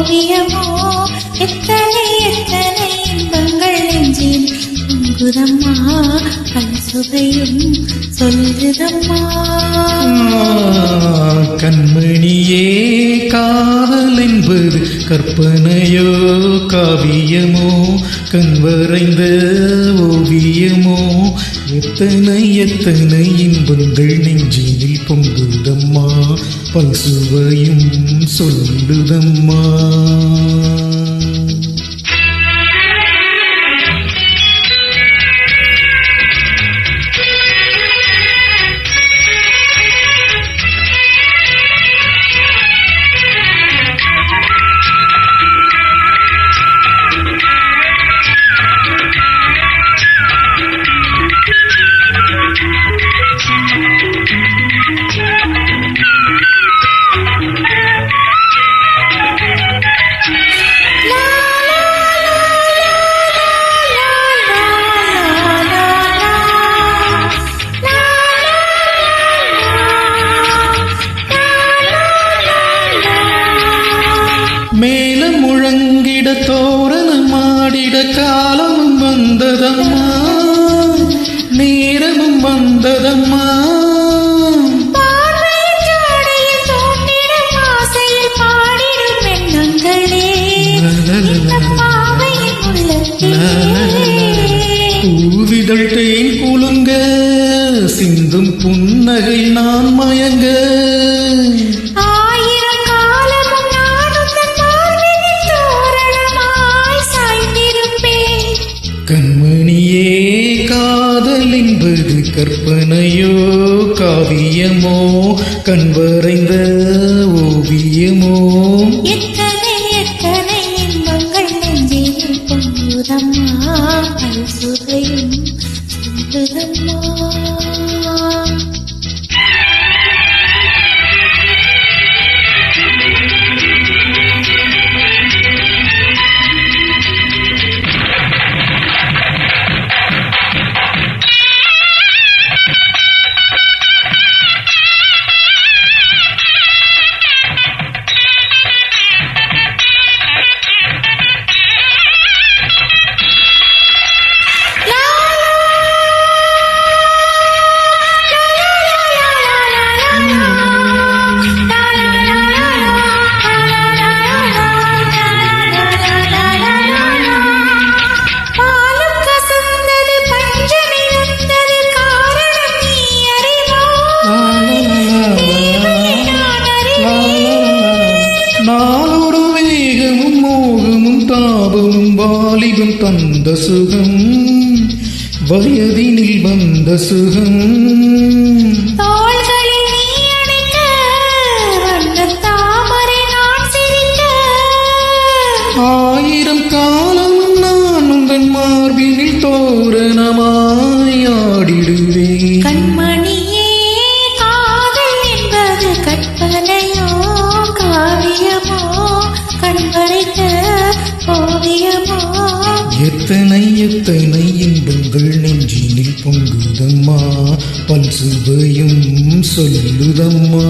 ஓவியமோ எத்தனை எத்தனை இன்பங்கள் நெஞ்சில் பொங்குதம்மா பல்சுவையும் சொல்லுதம்மா. கண்மணியே காதல் என்பது கற்பனையோ காவியமோ கண்வரைந்த ஓவியமோ எத்தனை எத்தனை இன்பங்கள் நெஞ்சினில் பொங்குதம்மா பல்சுவையும் சொல்லுதம்மா. மேல முழங்கிட தோரணம் ஆடிட காலமும் வந்ததம்மா நேரமும் வந்ததம்மா. பூவிதழ் தேன் குலுங்க சிந்தும் புன்னகை நான் மயங்க கண்மணியே காதல் என்பது கற்பனையோ காவியமோ கண்வரைந்த ஓவியமோ எத்தனை எத்தனை இன்பங்கள் நெஞ்சில் பொங்குதம்மா பல்சுவையும் சொல்லுதம்மா. நாளோடு வேகமும் மோகமும் தாபமும் வாலிபம் தந்த சுகம் வயதினில் வந்த சுகம் ஆயிரம் காலம் நான் உந்தன் மார்பினில் தோரணமாய் ஆடிடுவேன். கண்மணியே காதல் என்பது கற்பனையோ காவியமோ கண்வரைத்த ஓவியமோ எத்தனை எத்தனை இன்பங்கள் நெஞ்சினில் பொங்குதம்மா பல்சுவையும் சொல்லுதம்மா.